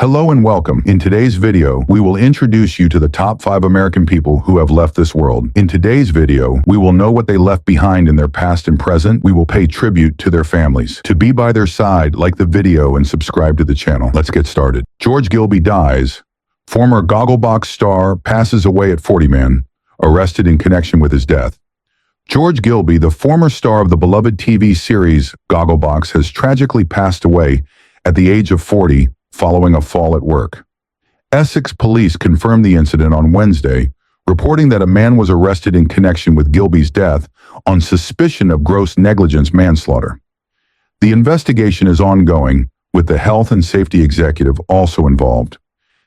Hello and welcome. In today's video, we will introduce you to the top 5 American people who have left this world. In today's video, we will know what they left behind in their past and present. We will pay tribute to their families. To be by their side, like the video and subscribe to the channel. Let's get started. George Gilby dies. Former Gogglebox star passes away at 40 man, arrested in connection with his death. George Gilby, the former star of the beloved TV series Gogglebox, has tragically passed away at the age of 40 following a fall at work. Essex police confirmed the incident on Wednesday, reporting that a man was arrested in connection with Gilby's death on suspicion of gross negligence manslaughter. The investigation is ongoing, with the health and safety executive also involved.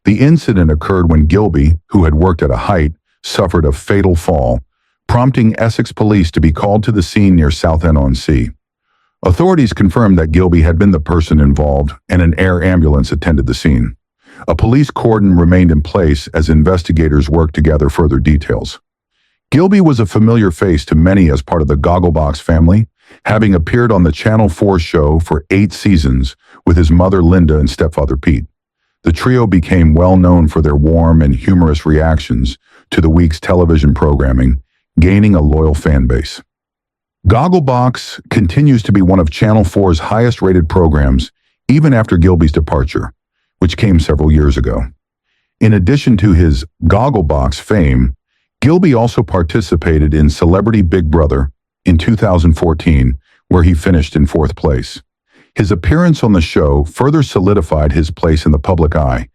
The incident occurred when Gilby, who had worked at a height, suffered a fatal fall, prompting Essex police to be called to the scene near Southend-on-Sea. Authorities confirmed that Gilby had been the person involved and an air ambulance attended the scene. A police cordon remained in place as investigators worked to gather further details. Gilby was a familiar face to many as part of the Gogglebox family, having appeared on the Channel 4 show for 8 seasons with his mother Linda and stepfather Pete. The trio became well known for their warm and humorous reactions to the week's television programming, gaining a loyal fan base. Gogglebox continues to be one of Channel 4's highest-rated programs, even after Gilby's departure, which came several years ago. In addition to his Gogglebox fame, Gilby also participated in Celebrity Big Brother in 2014, where he finished in 4th place. His appearance on the show further solidified his place in the public eye,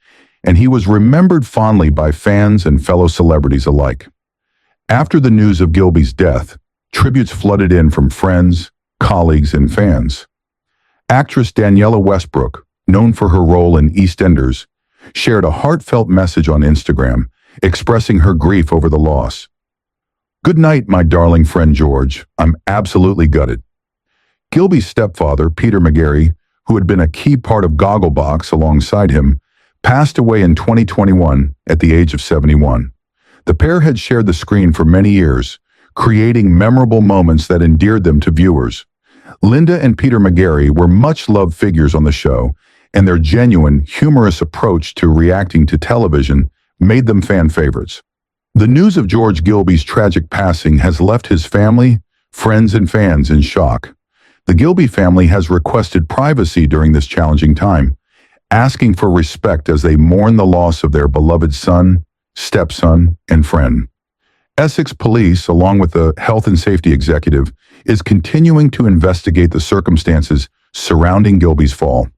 and he was remembered fondly by fans and fellow celebrities alike. After the news of Gilby's death, tributes flooded in from friends, colleagues, and fans. Actress Daniela Westbrook, known for her role in EastEnders, shared a heartfelt message on Instagram, expressing her grief over the loss. "Good night, my darling friend George. I'm absolutely gutted." Gilby's stepfather, Peter McGarry, who had been a key part of Gogglebox alongside him, passed away in 2021 at the age of 71. The pair had shared the screen for many years, creating memorable moments that endeared them to viewers. Linda and Peter McGarry were much-loved figures on the show, and their genuine, humorous approach to reacting to television made them fan favorites. The news of George Gilby's tragic passing has left his family, friends, and fans in shock. The Gilby family has requested privacy during this challenging time, asking for respect as they mourn the loss of their beloved son, stepson, and friend. Essex Police, along with the health and safety executive, is continuing to investigate the circumstances surrounding Gilby's fall.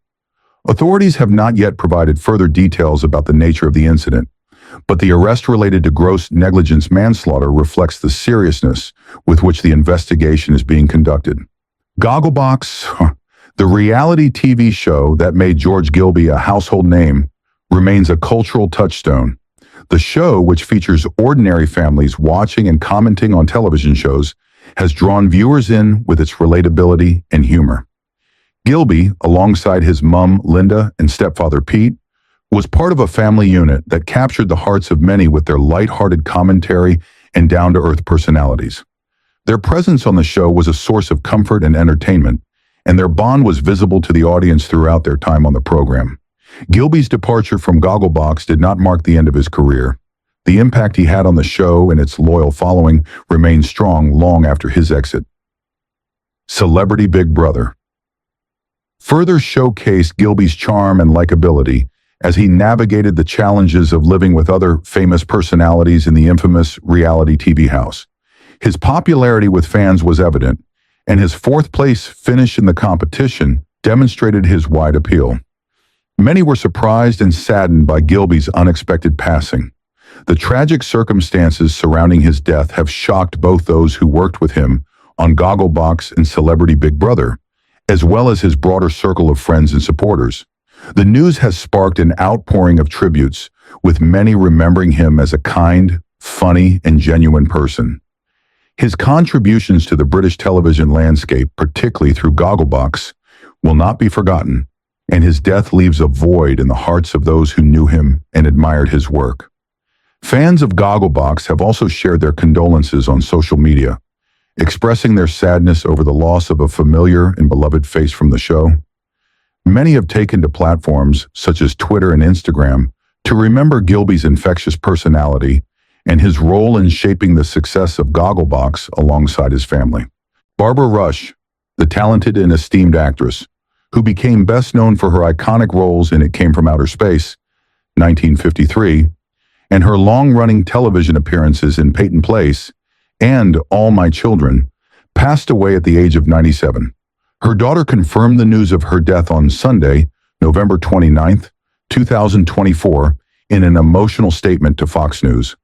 Authorities have not yet provided further details about the nature of the incident, but the arrest related to gross negligence manslaughter reflects the seriousness with which the investigation is being conducted. Gogglebox, the reality TV show that made George Gilby a household name, remains a cultural touchstone. The show, which features ordinary families watching and commenting on television shows, has drawn viewers in with its relatability and humor. Gilby, alongside his mum, Linda, and stepfather, Pete, was part of a family unit that captured the hearts of many with their light-hearted commentary and down-to-earth personalities. Their presence on the show was a source of comfort and entertainment, and their bond was visible to the audience throughout their time on the program. Gilby's departure from Gogglebox did not mark the end of his career. The impact he had on the show and its loyal following remained strong long after his exit. Celebrity Big Brother further showcased Gilby's charm and likability as he navigated the challenges of living with other famous personalities in the infamous reality TV house. His popularity with fans was evident, and his 4th place finish in the competition demonstrated his wide appeal. Many were surprised and saddened by Gilby's unexpected passing. The tragic circumstances surrounding his death have shocked both those who worked with him on Gogglebox and Celebrity Big Brother, as well as his broader circle of friends and supporters. The news has sparked an outpouring of tributes, with many remembering him as a kind, funny, and genuine person. His contributions to the British television landscape, particularly through Gogglebox, will not be forgotten, and his death leaves a void in the hearts of those who knew him and admired his work. Fans of Gogglebox have also shared their condolences on social media, expressing their sadness over the loss of a familiar and beloved face from the show. Many have taken to platforms such as Twitter and Instagram to remember Gilby's infectious personality and his role in shaping the success of Gogglebox alongside his family. Barbara Rush, the talented and esteemed actress, who became best known for her iconic roles in It Came from Outer Space, 1953, and her long-running television appearances in Peyton Place and All My Children, passed away at the age of 97. Her daughter confirmed the news of her death on Sunday, November 29, 2024, in an emotional statement to Fox News.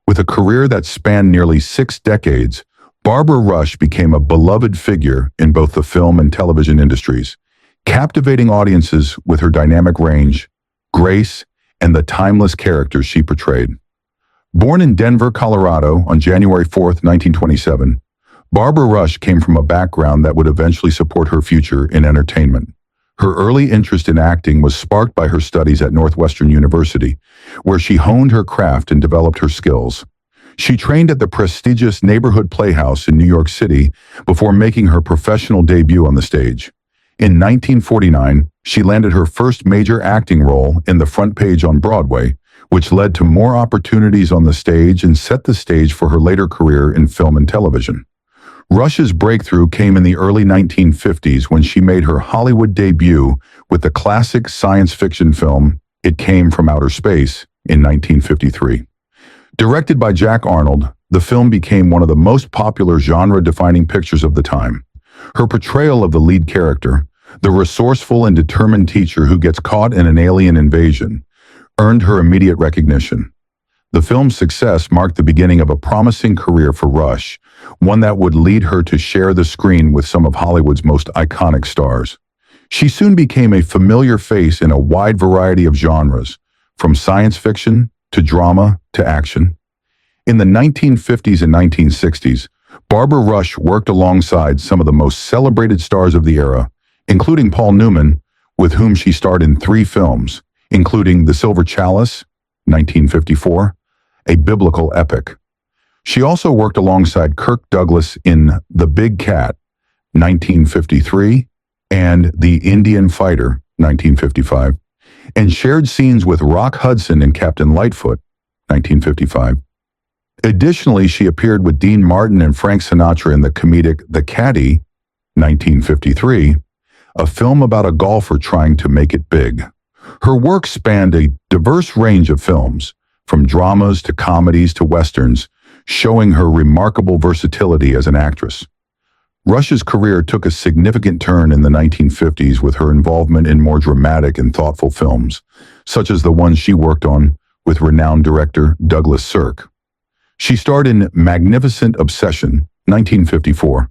With a career that spanned nearly 6 decades, Barbara Rush became a beloved figure in both the film and television industries, captivating audiences with her dynamic range, grace, and the timeless characters she portrayed. Born in Denver, Colorado on January 4, 1927, Barbara Rush came from a background that would eventually support her future in entertainment. Her early interest in acting was sparked by her studies at Northwestern University, where she honed her craft and developed her skills. She trained at the prestigious Neighborhood Playhouse in New York City before making her professional debut on the stage. In 1949, she landed her first major acting role in The Front Page on Broadway, which led to more opportunities on the stage and set the stage for her later career in film and television. Rush's breakthrough came in the early 1950s when she made her Hollywood debut with the classic science fiction film It Came from Outer Space in 1953. Directed by Jack Arnold, the film became one of the most popular genre-defining pictures of the time. Her portrayal of the lead character, the resourceful and determined teacher who gets caught in an alien invasion, earned her immediate recognition. The film's success marked the beginning of a promising career for Rush, one that would lead her to share the screen with some of Hollywood's most iconic stars. She soon became a familiar face in a wide variety of genres, from science fiction to drama to action. In the 1950s and 1960s, Barbara Rush worked alongside some of the most celebrated stars of the era, including Paul Newman, with whom she starred in 3 films, including The Silver Chalice, 1954, a biblical epic. She also worked alongside Kirk Douglas in The Big Cat, 1953, and The Indian Fighter, 1955, and shared scenes with Rock Hudson in Captain Lightfoot, 1955. Additionally, she appeared with Dean Martin and Frank Sinatra in the comedic The Caddy, 1953, a film about a golfer trying to make it big. Her work spanned a diverse range of films, from dramas to comedies to westerns, showing her remarkable versatility as an actress. Rush's career took a significant turn in the 1950s with her involvement in more dramatic and thoughtful films, such as the ones she worked on with renowned director Douglas Sirk. She starred in Magnificent Obsession, 1954,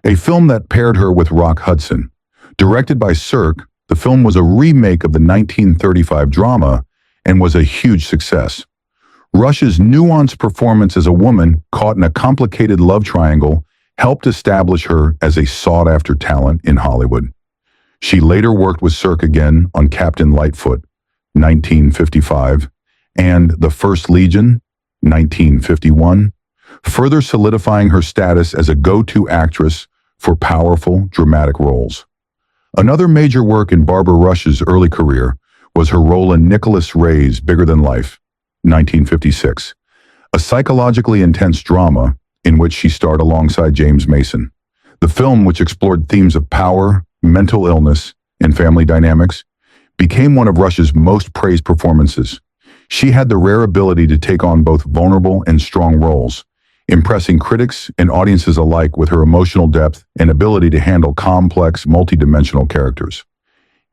a film that paired her with Rock Hudson. Directed by Sirk, the film was a remake of the 1935 drama and was a huge success. Rush's nuanced performance as a woman caught in a complicated love triangle helped establish her as a sought-after talent in Hollywood. She later worked with Sirk again on Captain Lightfoot, 1955, and The First Legion, 1951, further solidifying her status as a go-to actress for powerful, dramatic roles. Another major work in Barbara Rush's early career was her role in Nicholas Ray's Bigger Than Life, 1956, a psychologically intense drama in which she starred alongside James Mason. The film, which explored themes of power, mental illness, and family dynamics, became one of Rush's most praised performances. She had the rare ability to take on both vulnerable and strong roles, impressing critics and audiences alike with her emotional depth and ability to handle complex, multidimensional characters.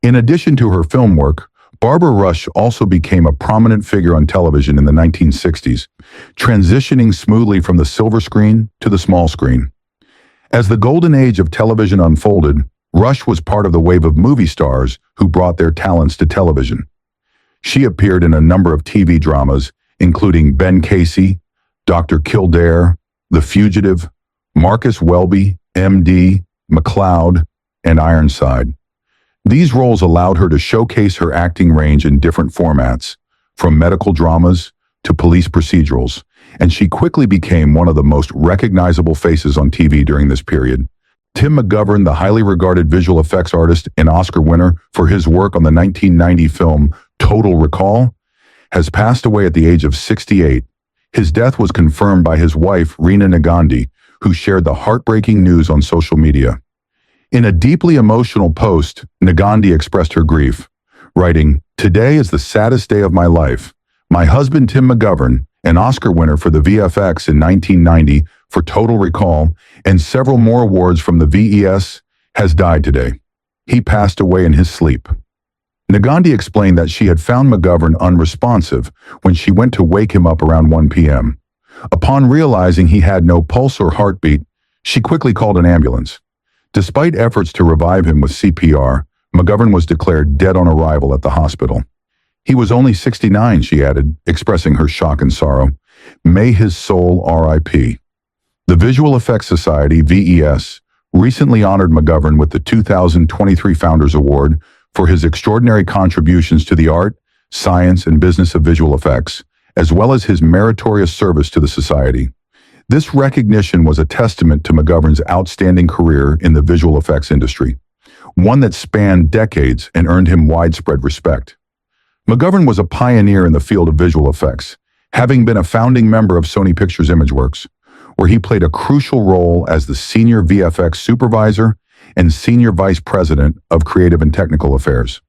In addition to her film work, Barbara Rush also became a prominent figure on television in the 1960s, transitioning smoothly from the silver screen to the small screen. As the golden age of television unfolded, Rush was part of the wave of movie stars who brought their talents to television. She appeared in a number of TV dramas, including Ben Casey, Dr. Kildare, The Fugitive, Marcus Welby, M.D., McCloud, and Ironside. These roles allowed her to showcase her acting range in different formats, from medical dramas to police procedurals, and she quickly became one of the most recognizable faces on TV during this period. Tim McGovern, the highly regarded visual effects artist and Oscar winner for his work on the 1990 film Total Recall, has passed away at the age of 68. His death was confirmed by his wife, Reena Nagandi, who shared the heartbreaking news on social media. In a deeply emotional post, Nagandi expressed her grief, writing, "Today is the saddest day of my life. My husband, Tim McGovern, an Oscar winner for the VFX in 1990 for Total Recall and several more awards from the VES, has died today. He passed away in his sleep." Nagandi explained that she had found McGovern unresponsive when she went to wake him up around 1 p.m. Upon realizing he had no pulse or heartbeat, she quickly called an ambulance. Despite efforts to revive him with CPR, McGovern was declared dead on arrival at the hospital. "He was only 69, she added, expressing her shock and sorrow. "May his soul RIP. The Visual Effects Society, VES, recently honored McGovern with the 2023 Founders Award for his extraordinary contributions to the art, science, and business of visual effects, as well as his meritorious service to the society. This recognition was a testament to McGovern's outstanding career in the visual effects industry, one that spanned decades and earned him widespread respect. McGovern was a pioneer in the field of visual effects, having been a founding member of Sony Pictures Imageworks, where he played a crucial role as the senior VFX supervisor and senior vice president of creative and technical affairs.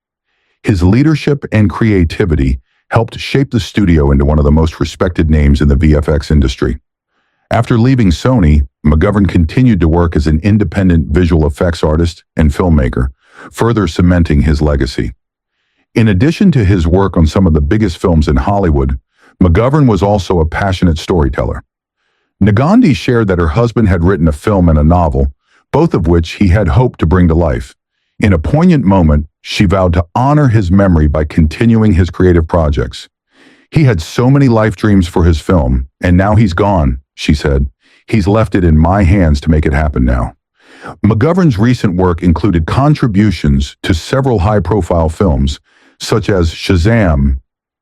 His leadership and creativity helped shape the studio into one of the most respected names in the VFX industry. After leaving Sony, McGovern continued to work as an independent visual effects artist and filmmaker, further cementing his legacy. In addition to his work on some of the biggest films in Hollywood, McGovern was also a passionate storyteller. Nagandi shared that her husband had written a film and a novel, both of which he had hoped to bring to life. In a poignant moment, she vowed to honor his memory by continuing his creative projects. "He had so many life dreams for his film, and now he's gone," she said. "He's left it in my hands to make it happen now." McGovern's recent work included contributions to several high-profile films, such as Shazam,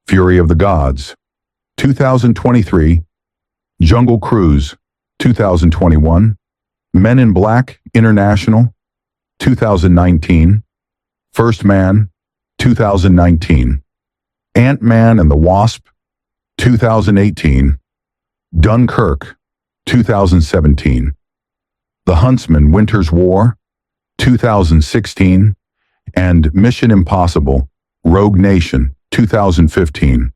Fury of the Gods, 2023, Jungle Cruise, 2021, Men in Black International, 2019, First Man, 2019, Ant-Man and the Wasp, 2018, Dunkirk, 2017, The Huntsman Winter's War, 2016, and Mission Impossible, Rogue Nation, 2015.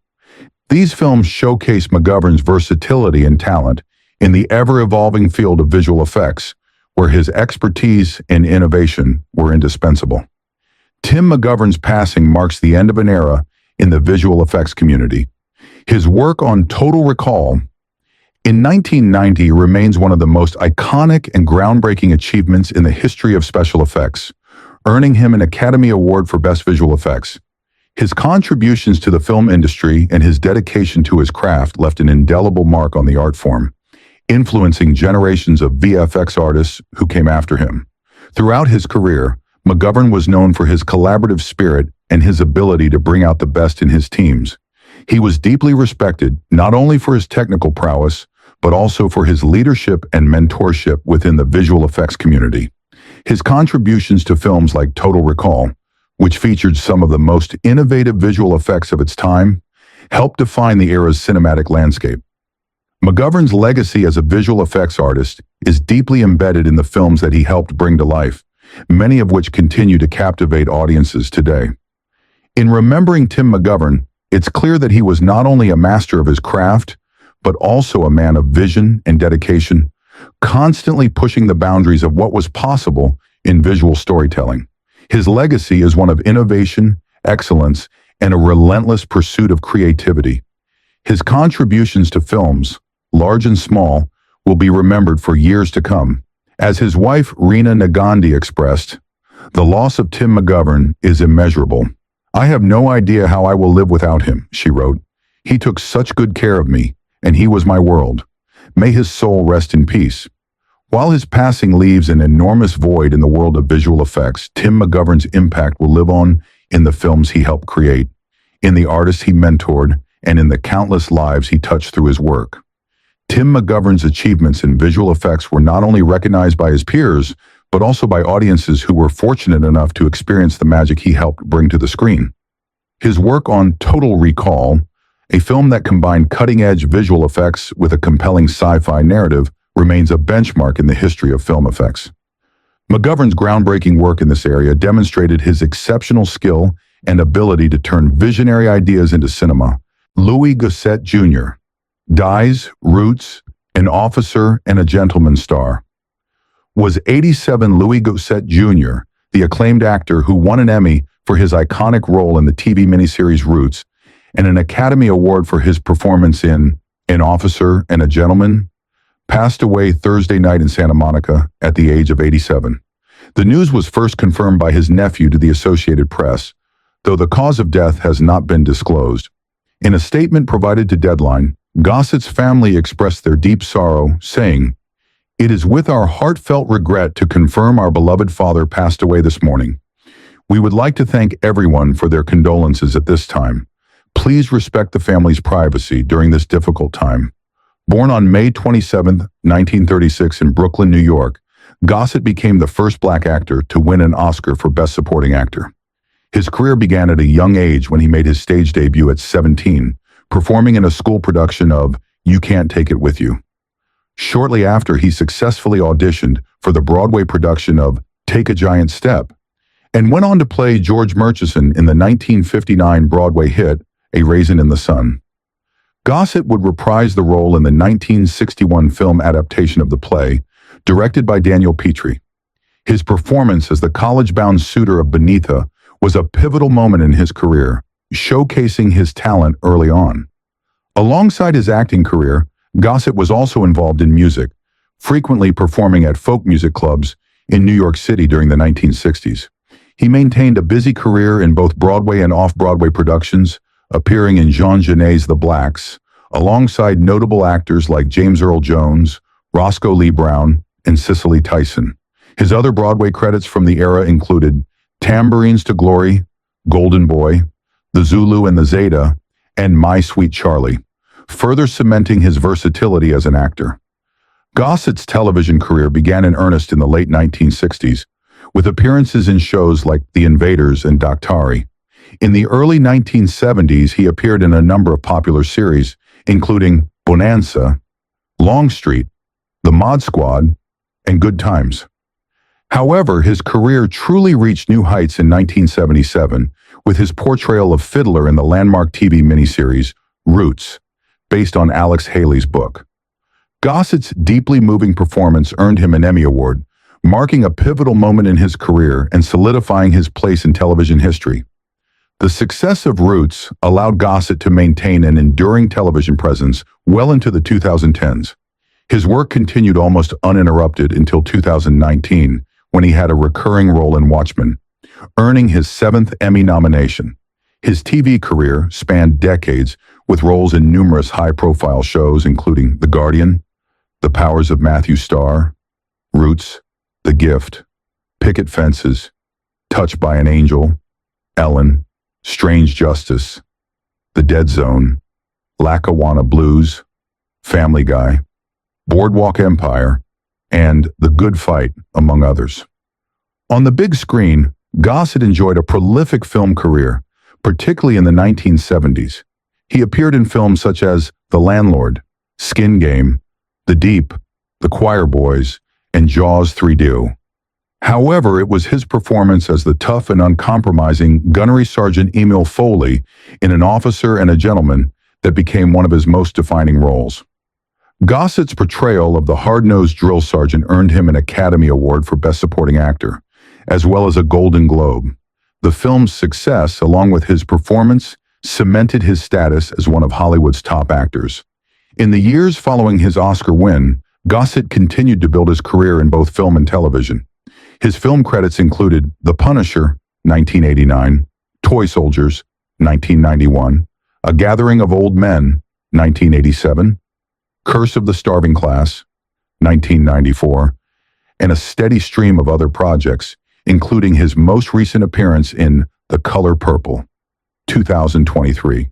These films showcase McGovern's versatility and talent in the ever-evolving field of visual effects, where his expertise and innovation were indispensable. Tim McGovern's passing marks the end of an era in the visual effects community. His work on Total Recall in 1990 remains one of the most iconic and groundbreaking achievements in the history of special effects, earning him an Academy Award for Best Visual Effects. His contributions to the film industry and his dedication to his craft left an indelible mark on the art form, influencing generations of VFX artists who came after him. Throughout his career, McGovern was known for his collaborative spirit and his ability to bring out the best in his teams. He was deeply respected not only for his technical prowess, but also for his leadership and mentorship within the visual effects community. His contributions to films like Total Recall, which featured some of the most innovative visual effects of its time, helped define the era's cinematic landscape. McGovern's legacy as a visual effects artist is deeply embedded in the films that he helped bring to life, many of which continue to captivate audiences today. In remembering Tim McGovern, it's clear that he was not only a master of his craft, but also a man of vision and dedication, constantly pushing the boundaries of what was possible in visual storytelling. His legacy is one of innovation, excellence, and a relentless pursuit of creativity. His contributions to films, large and small, will be remembered for years to come. As his wife Reena Nagandi expressed, "The loss of Tim McGovern is immeasurable. I have no idea how I will live without him," she wrote. "He took such good care of me, and he was my world. May his soul rest in peace." While his passing leaves an enormous void in the world of visual effects, Tim McGovern's impact will live on in the films he helped create, in the artists he mentored, and in the countless lives he touched through his work. Tim McGovern's achievements in visual effects were not only recognized by his peers, but also by audiences who were fortunate enough to experience the magic he helped bring to the screen. His work on Total Recall, a film that combined cutting-edge visual effects with a compelling sci-fi narrative, remains a benchmark in the history of film effects. McGovern's groundbreaking work in this area demonstrated his exceptional skill and ability to turn visionary ideas into cinema. Louis Gossett Jr., Dies, Roots, An Officer and a Gentleman star. Was 87 Louis Gossett Jr., the acclaimed actor who won an Emmy for his iconic role in the TV miniseries Roots and an Academy Award for his performance in An Officer and a Gentleman, passed away Thursday night in Santa Monica at the age of 87. The news was first confirmed by his nephew to the Associated Press, though the cause of death has not been disclosed. In a statement provided to Deadline, Gossett's family expressed their deep sorrow, saying, "It is with our heartfelt regret to confirm our beloved father passed away this morning. We would like to thank everyone for their condolences at this time. Please respect the family's privacy during this difficult time." Born on May 27, 1936 in Brooklyn, New York, Gossett became the first black actor to win an Oscar for Best Supporting Actor. His career began at a young age when he made his stage debut at 17, performing in a school production of You Can't Take It With You. Shortly after, he successfully auditioned for the Broadway production of Take a Giant Step, and went on to play George Murchison in the 1959 Broadway hit A Raisin in the Sun. Gossett would reprise the role in the 1961 film adaptation of the play, directed by Daniel Petrie. His performance as the college-bound suitor of Beneatha was a pivotal moment in his career, showcasing his talent early on. Alongside his acting career, Gossett was also involved in music, frequently performing at folk music clubs in New York City during the 1960s. He maintained a busy career in both Broadway and off-Broadway productions, appearing in Jean Genet's The Blacks, alongside notable actors like James Earl Jones, Roscoe Lee Brown, and Cicely Tyson. His other Broadway credits from the era included Tambourines to Glory, Golden Boy, The Zulu and the Zeta, and My Sweet Charlie, further cementing his versatility as an actor. Gossett's television career began in earnest in the late 1960s, with appearances in shows like The Invaders and Daktari. In the early 1970s, he appeared in a number of popular series, including Bonanza, Longstreet, The Mod Squad, and Good Times. However, his career truly reached new heights in 1977 with his portrayal of Fiddler in the landmark TV miniseries Roots, based on Alex Haley's book. Gossett's deeply moving performance earned him an Emmy Award, marking a pivotal moment in his career and solidifying his place in television history. The success of Roots allowed Gossett to maintain an enduring television presence well into the 2010s. His work continued almost uninterrupted until 2019, when he had a recurring role in Watchmen, earning his 7th Emmy nomination. His TV career spanned decades, with roles in numerous high-profile shows including The Guardian, The Powers of Matthew Starr, Roots, The Gift, Picket Fences, Touched by an Angel, Ellen, Strange Justice, The Dead Zone, Lackawanna Blues, Family Guy, Boardwalk Empire, and The Good Fight, among others. On the big screen, Gossett enjoyed a prolific film career, particularly in the 1970s. He appeared in films such as The Landlord, Skin Game, The Deep, The Choir Boys, and Jaws 3D. However, it was his performance as the tough and uncompromising Gunnery Sergeant Emil Foley in An Officer and a Gentleman that became one of his most defining roles. Gossett's portrayal of the hard-nosed drill sergeant earned him an Academy Award for Best Supporting Actor, as well as a Golden Globe. The film's success, along with his performance, cemented his status as one of Hollywood's top actors. In the years following his Oscar win, Gossett continued to build his career in both film and television. His film credits included The Punisher, 1989, Toy Soldiers, 1991, A Gathering of Old Men, 1987, Curse of the Starving Class, 1994, and a steady stream of other projects, including his most recent appearance in The Color Purple, 2023.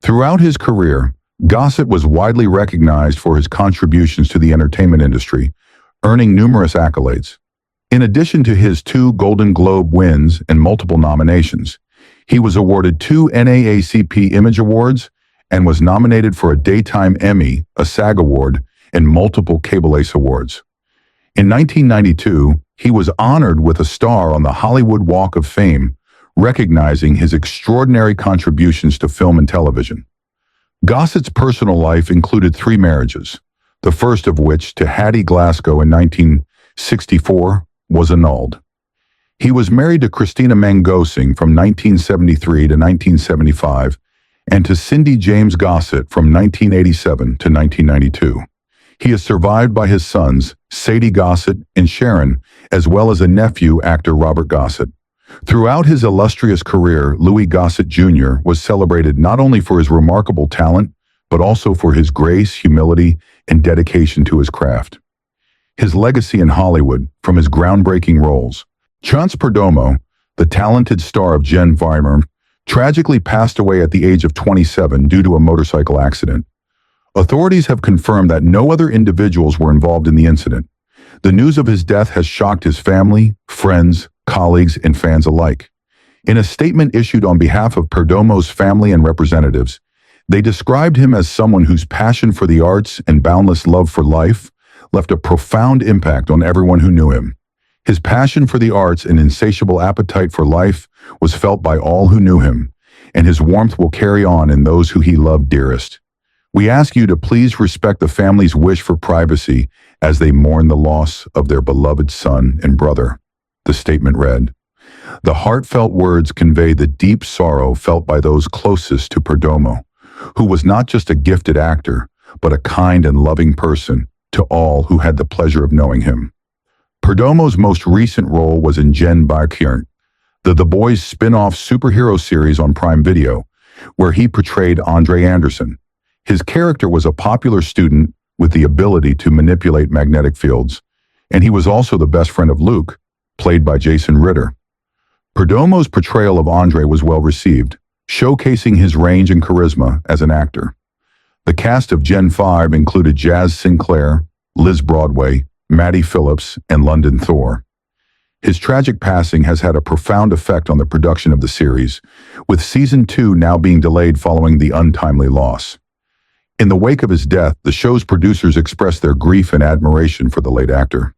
Throughout his career, Gossett was widely recognized for his contributions to the entertainment industry, earning numerous accolades. In addition to his 2 Golden Globe wins and multiple nominations, he was awarded 2 NAACP Image Awards and was nominated for a Daytime Emmy, a SAG Award, and multiple Cable Ace Awards. In 1992, he was honored with a star on the Hollywood Walk of Fame, recognizing his extraordinary contributions to film and television. Gossett's personal life included 3 marriages, the first of which, to Hattie Glasgow in 1964, was annulled. He was married to Christina Mangosing from 1973 to 1975 and to Cindy James Gossett from 1987 to 1992. He is survived by his sons, Sadie Gossett and Sharon, as well as a nephew, actor Robert Gossett. Throughout his illustrious career, Louis Gossett Jr. was celebrated not only for his remarkable talent, but also for his grace, humility, and dedication to his craft. His legacy in Hollywood, from his groundbreaking roles. Chance Perdomo, the talented star of Jen Weimer, tragically passed away at the age of 27 due to a motorcycle accident. Authorities have confirmed that no other individuals were involved in the incident. The news of his death has shocked his family, friends, colleagues, and fans alike. In a statement issued on behalf of Perdomo's family and representatives, they described him as someone whose passion for the arts and boundless love for life left a profound impact on everyone who knew him. His passion for the arts and insatiable appetite for life was felt by all who knew him, and his warmth will carry on in those who he loved dearest. We ask you to please respect the family's wish for privacy as they mourn the loss of their beloved son and brother. The statement read, "The heartfelt words convey the deep sorrow felt by those closest to Perdomo, who was not just a gifted actor, but a kind and loving person to all who had the pleasure of knowing him." Perdomo's most recent role was in Jen Barkern, the Boys spin-off superhero series on Prime Video, where he portrayed Andre Anderson. His character was a popular student with the ability to manipulate magnetic fields, and he was also the best friend of Luke, played by Jason Ritter. Perdomo's portrayal of Andre was well received, showcasing his range and charisma as an actor. The cast of Gen 5 included Jazz Sinclair, Liz Broadway, Maddie Phillips, and London Thor. His tragic passing has had a profound effect on the production of the series, with Season 2 now being delayed following the untimely loss. In the wake of his death, the show's producers expressed their grief and admiration for the late actor.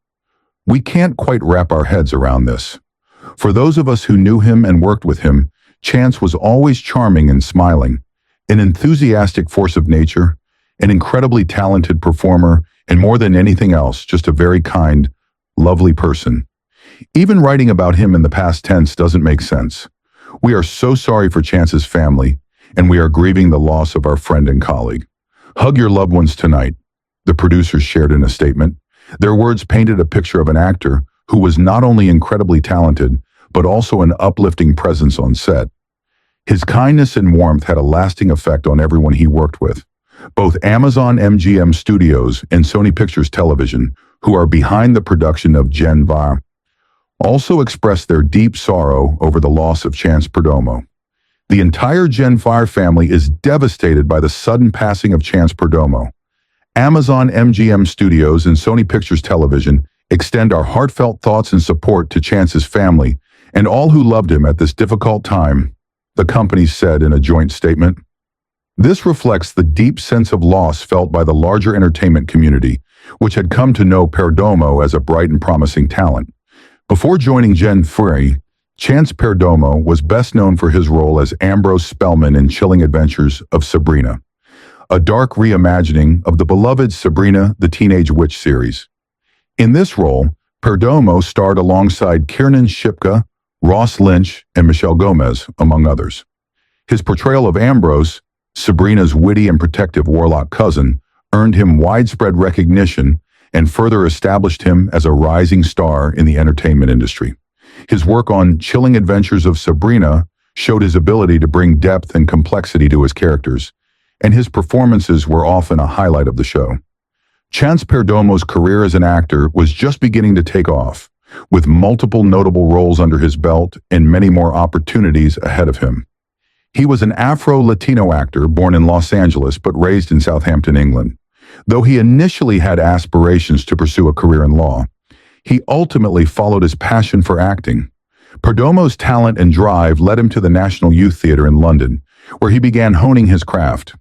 We can't quite wrap our heads around this. For those of us who knew him and worked with him, Chance was always charming and smiling, an enthusiastic force of nature, an incredibly talented performer, and more than anything else, just a very kind, lovely person. Even writing about him in the past tense doesn't make sense. We are so sorry for Chance's family, and we are grieving the loss of our friend and colleague. Hug your loved ones tonight, the producers shared in a statement. Their words painted a picture of an actor who was not only incredibly talented, but also an uplifting presence on set. His kindness and warmth had a lasting effect on everyone he worked with. Both Amazon MGM Studios and Sony Pictures Television, who are behind the production of Gen V, also expressed their deep sorrow over the loss of Chance Perdomo. The entire Gen V family is devastated by the sudden passing of Chance Perdomo. Amazon MGM Studios and Sony Pictures Television extend our heartfelt thoughts and support to Chance's family and all who loved him at this difficult time, the companies said in a joint statement. This reflects the deep sense of loss felt by the larger entertainment community, which had come to know Perdomo as a bright and promising talent. Before joining Gen V, Chance Perdomo was best known for his role as Ambrose Spellman in Chilling Adventures of Sabrina, a dark reimagining of the beloved Sabrina the Teenage Witch series. In this role, Perdomo starred alongside Kiernan Shipka, Ross Lynch, and Michelle Gomez, among others. His portrayal of Ambrose, Sabrina's witty and protective warlock cousin, earned him widespread recognition and further established him as a rising star in the entertainment industry. His work on Chilling Adventures of Sabrina showed his ability to bring depth and complexity to his characters, and his performances were often a highlight of the show. Chance Perdomo's career as an actor was just beginning to take off, with multiple notable roles under his belt and many more opportunities ahead of him. He was an Afro-Latino actor born in Los Angeles but raised in Southampton, England. Though he initially had aspirations to pursue a career in law, He ultimately followed his passion for acting. Perdomo's talent and drive led him to the National Youth Theatre in London, where he began honing his craft.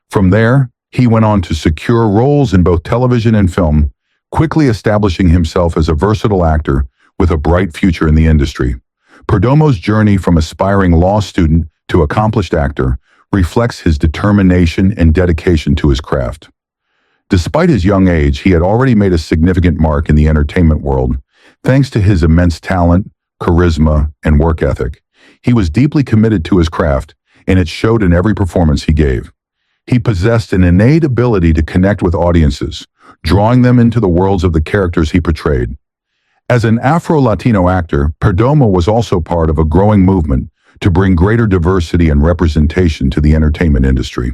From there, he went on to secure roles in both television and film, quickly establishing himself as a versatile actor with a bright future in the industry. Perdomo's journey from aspiring law student to accomplished actor reflects his determination and dedication to his craft. Despite his young age, he had already made a significant mark in the entertainment world, thanks to his immense talent, charisma, and work ethic. He was deeply committed to his craft, and it showed in every performance he gave. He possessed an innate ability to connect with audiences, drawing them into the worlds of the characters he portrayed. As an Afro-Latino actor, Perdomo was also part of a growing movement to bring greater diversity and representation to the entertainment industry.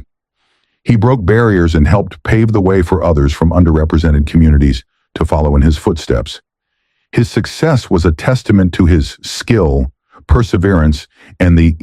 He broke barriers and helped pave the way for others from underrepresented communities to follow in his footsteps. His success was a testament to his skill, perseverance, and the